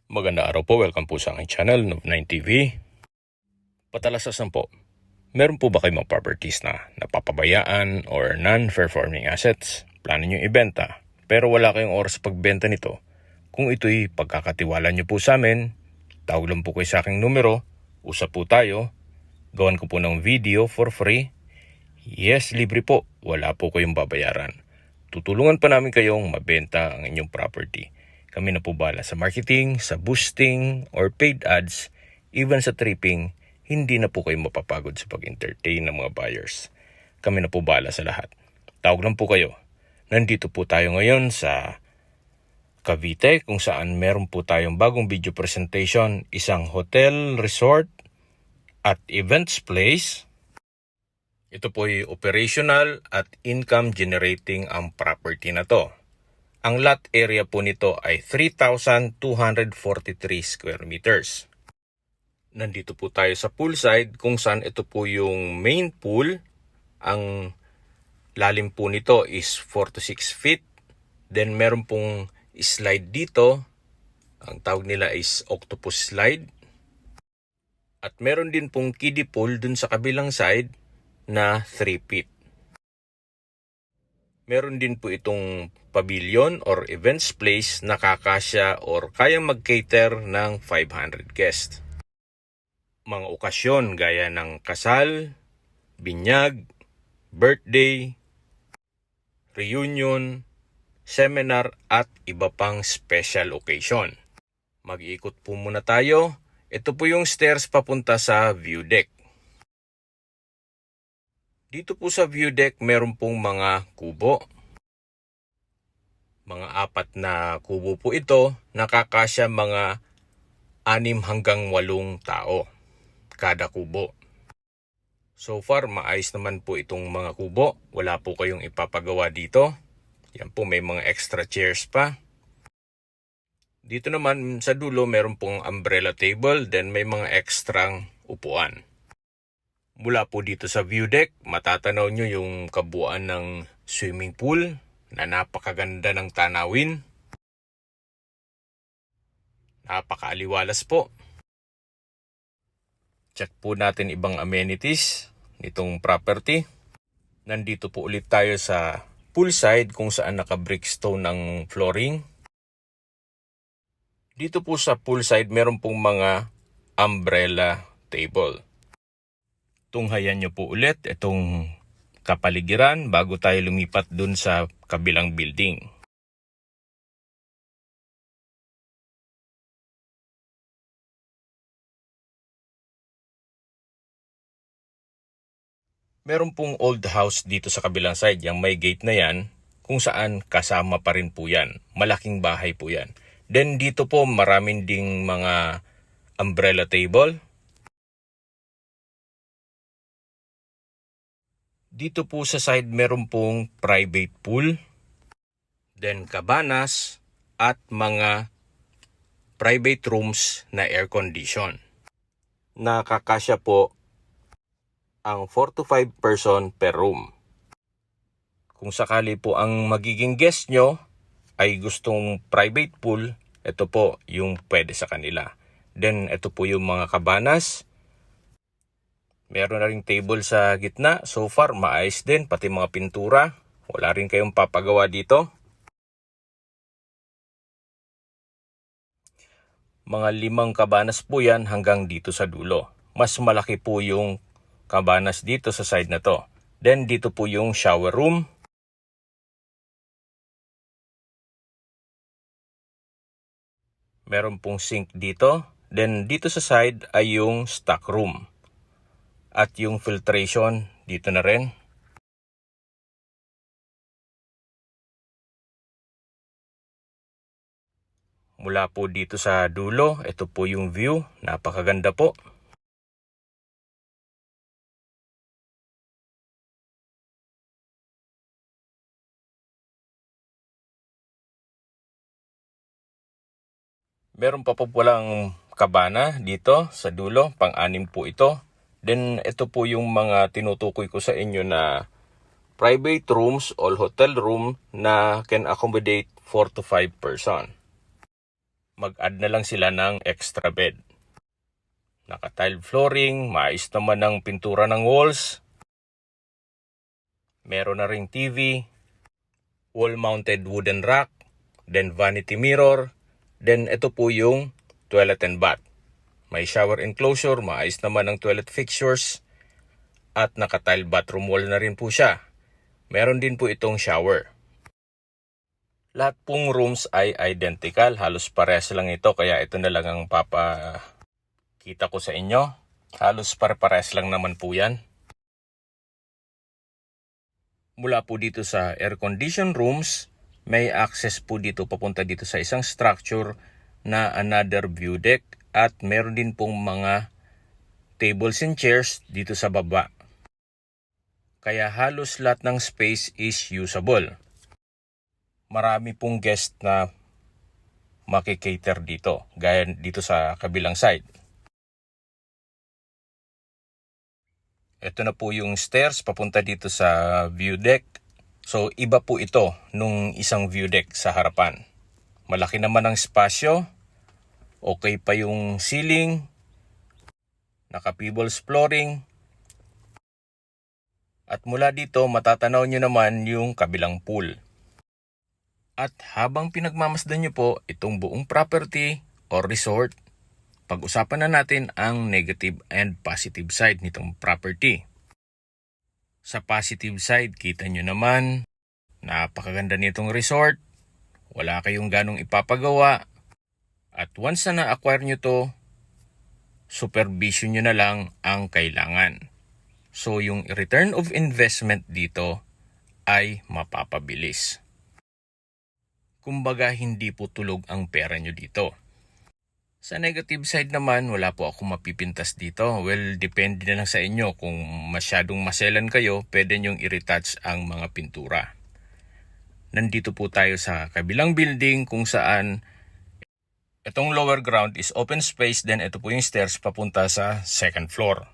Magandang araw po, welcome po sa aking channel, Noob9 TV. Patalasasan po, meron po ba kayong mga properties na napapabayaan or non-performing assets? Plano nyo ibenta, pero wala kayong oras sa pagbenta nito. Kung ito'y pagkakatiwala nyo po sa amin, tawag lang po kayo sa aking numero, usap po tayo, gawan ko po ng video for free. Yes, libre po, wala po kayong babayaran. Tutulungan pa namin kayong mabenta ang inyong property. Kami na po bahala sa marketing, sa boosting, or paid ads, even sa tripping, hindi na po kayo mapapagod sa pag-entertain ng mga buyers. Kami na po bahala sa lahat. Tawag lang po kayo. Nandito po tayo ngayon sa Cavite, kung saan meron po tayong bagong video presentation, isang hotel, resort, at events place. Ito po ay operational at income generating ang property na to. Ang lot area po nito ay 3,243 square meters. Nandito po tayo sa poolside kung saan ito po yung main pool. Ang lalim po nito is 4 to 6 feet. Then meron pong slide dito. Ang tawag nila is octopus slide. At meron din pong kiddie pool dun sa kabilang side na 3 feet. Meron din po itong pavilion or events place na kakasya or kayang mag-cater ng 500 guests. Mga okasyon gaya ng kasal, binyag, birthday, reunion, seminar at iba pang special occasion. Mag-iikot po muna tayo. Ito po yung stairs papunta sa view deck. Dito po sa view deck, meron pong mga kubo. Mga 4 na kubo po ito, nakakasya mga 6 hanggang 8 tao kada kubo. So far, maayos naman po itong mga kubo. Wala po kayong ipapagawa dito. Yan po, may mga extra chairs pa. Dito naman sa dulo, meron pong umbrella table, then may mga ekstrang upuan. Mula po dito sa view deck, matatanaw nyo yung kabuuan ng swimming pool na napakaganda ng tanawin. Napakaaliwalas po. Check po natin ibang amenities nitong property. Nandito po ulit tayo sa poolside kung saan naka-brickstone ang flooring. Dito po sa poolside meron pong mga umbrella table. Tunghayan nyo po ulit itong kapaligiran bago tayo lumipat dun sa kabilang building. Meron pong old house dito sa kabilang side, yung may gate na yan, kung saan kasama pa rin po yan. Malaking bahay po yan. Then dito po maraming ding mga umbrella table. Dito po sa side meron pong private pool, then cabanas at mga private rooms na air condition. Nakakasya po ang 4 to 5 person per room. Kung sakali po ang magiging guest nyo ay gustong private pool, ito po yung pwede sa kanila. Then ito po yung mga cabanas. Meron na ring table sa gitna. So far, maayos din. Pati mga pintura. Wala rin kayong papagawa dito. Mga 5 cabanas po yan hanggang dito sa dulo. Mas malaki po yung cabanas dito sa side na to. Then dito po yung shower room. Meron pong sink dito. Then dito sa side ay yung stock room. At yung filtration, dito na rin. Mula po dito sa dulo, ito po yung view. Napakaganda po. Meron pa po walang kabana dito sa dulo. Pang-6 po ito. Then ito po yung mga tinutukoy ko sa inyo na private rooms or hotel room na can accommodate 4 to 5 person. mag-add na lang sila ng extra bed. Naka-tile flooring, maayos naman ang pintura ng walls. Meron na ring TV, wall-mounted wooden rack, then vanity mirror, then ito po yung toilet and bath. May shower enclosure, maayos naman ang toilet fixtures, at naka-tile bathroom wall na rin po siya. Meron din po itong shower. Lahat pong rooms ay identical, halos parehas lang ito, kaya ito na lang ang papakita ko sa inyo. Halos pare-parehas lang naman po yan. Mula po dito sa air-conditioned rooms, may access po dito papunta dito sa isang structure na another view deck, at meron din pong mga tables and chairs dito sa baba. Kaya halos lahat ng space is usable. Marami pong guest na makikater dito, gaya dito sa kabilang side. Ito na po yung stairs papunta dito sa view deck. So iba po ito nung isang view deck sa harapan. Malaki naman ang spasyo. Okay pa yung ceiling. Naka-pebbles flooring. At mula dito matatanaw nyo naman yung kabilang pool. At habang pinagmamasdan nyo po itong buong property or resort, pag-usapan na natin ang negative and positive side nitong property. Sa positive side, kita nyo naman, napakaganda nitong resort, wala kayong ganong ipapagawa, at once na na-acquire nyo to, supervision nyo na lang ang kailangan. So yung return of investment dito ay mapapabilis. Kumbaga hindi po tulog ang pera nyo dito. Sa negative side naman, wala po ako mapipintas dito. Well, depende na lang sa inyo. Kung masyadong maselan kayo, pwede nyong i-retouch ang mga pintura. Nandito po tayo sa kabilang building kung saan itong lower ground is open space, then ito po yung stairs papunta sa second floor.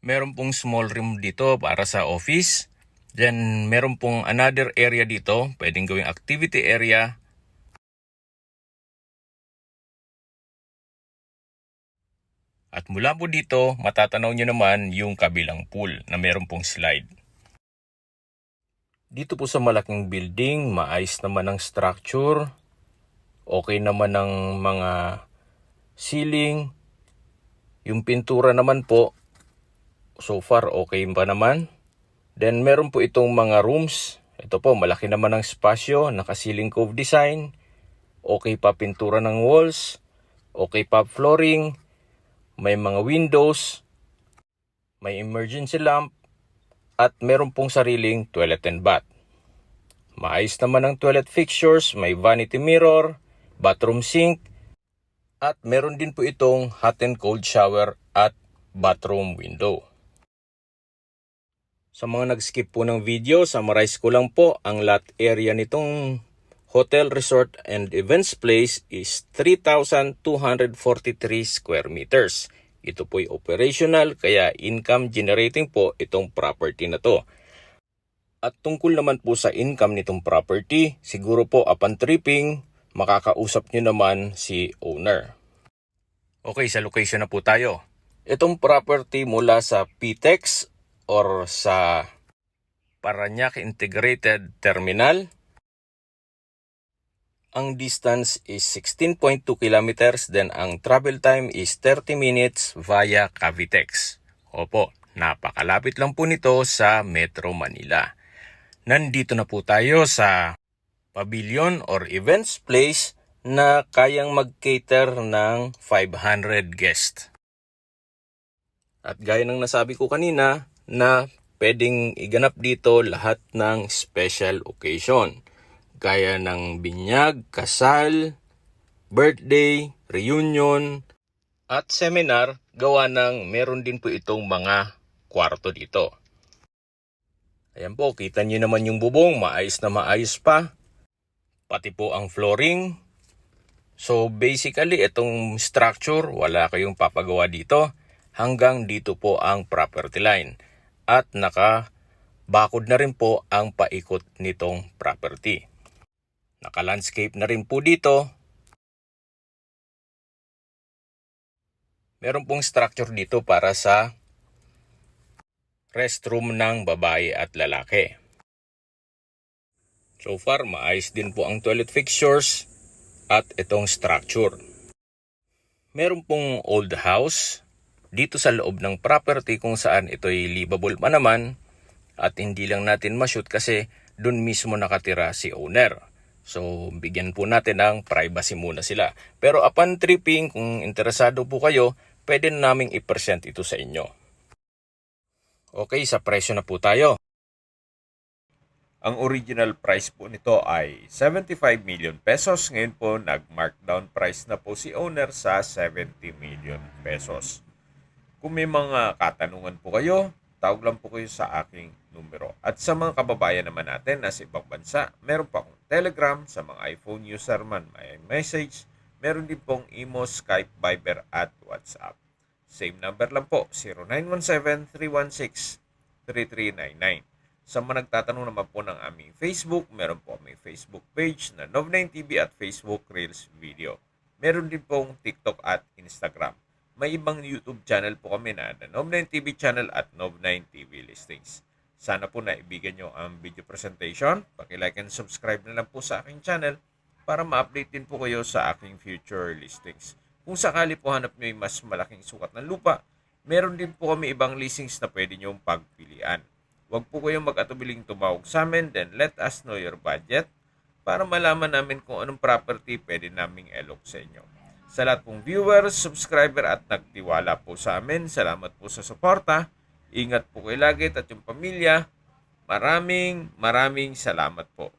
Meron pong small room dito para sa office. Then meron pong another area dito, pwedeng gawing activity area. At mula po dito, matatanaw nyo naman yung kabilang pool na meron pong slide. Dito po sa malaking building, maayos naman ang structure. Okay naman ang mga ceiling. Yung pintura naman po, so far okay pa naman. Then meron po itong mga rooms. Ito po, malaki naman ang spasyo, naka-ceiling cove design. Okay pa pintura ng walls. Okay pa flooring. May mga windows. May emergency lamp. At meron pong sariling toilet and bath. Maayos naman ang toilet fixtures. May vanity mirror, bathroom sink. At meron din po itong hot and cold shower at bathroom window. Sa mga nag-skip po ng video, summarize ko lang po, ang lot area nitong hotel, resort, and events place is 3,243 square meters. Ito po'y operational, kaya income generating po itong property na to. At tungkol naman po sa income nitong property, siguro po upon tripping, makakausap nyo naman si owner. Okay, sa location na po tayo. Itong property mula sa PTEX or sa Parañaque Integrated Terminal, ang distance is 16.2 kilometers, then ang travel time is 30 minutes via Cavitex. Opo, napakalapit lang po nito sa Metro Manila. Nandito na po tayo sa pavilion or events place na kayang mag-cater ng 500 guests. At gaya ng nasabi ko kanina, na pwedeng iganap dito lahat ng special occasion. Gaya ng binyag, kasal, birthday, reunion, at seminar, gawa ng meron din po itong mga kwarto dito. Ayan po, kita nyo naman yung bubong, maayos na maayos pa. Pati po ang flooring. So basically, itong structure, wala kayong papagawa dito. Hanggang dito po ang property line. At naka-bakod na rin po ang paikot nitong property. Naka-landscape na rin po dito. Meron pong structure dito para sa restroom ng babae at lalaki. So far, maayos din po ang toilet fixtures at itong structure. Meron pong old house dito sa loob ng property kung saan ito'y livable pa naman at hindi lang natin ma-shoot kasi dun mismo nakatira si owner. So, bigyan po natin ng privacy muna sila. Pero upon tripping, kung interesado po kayo, pwede naming i-present ito sa inyo. Okay, sa presyo na po tayo. Ang original price po nito ay 75 million pesos. Ngayon po, nag-markdown price na po si owner sa 70 million pesos. Kung may mga katanungan po kayo, tawag lang po kayo sa aking numero. At sa mga kababayan naman natin na sa ibang bansa, meron pa akong Telegram. Sa mga iPhone user man, may message. Meron din pong Imo, Skype, Viber at WhatsApp. Same number lang po, 0917-316-3399. Sa mga nagtatanong naman po ng aming Facebook, meron po aming Facebook page na Nov9TV at Facebook Reels Video. Meron din pong TikTok at Instagram. May ibang YouTube channel po kami na Nov9TV channel at Nov9TV listings. Sana po naibigan nyo ang video presentation. Paki-like and subscribe na lang po sa aking channel para ma-update din po kayo sa aking future listings. Kung sakali po hanap nyo yung mas malaking sukat ng lupa, meron din po kami ibang listings na pwede nyo pagpilian. Huwag po kayong mag-atubiling tumawag sa amin, then let us know your budget para malaman namin kung anong property pwede naming elok sa inyo. Sa lahat pong viewers, subscriber at nagtiwala po sa amin, salamat po sa suporta. Ingat po kayo lagi at yung pamilya. Maraming salamat po.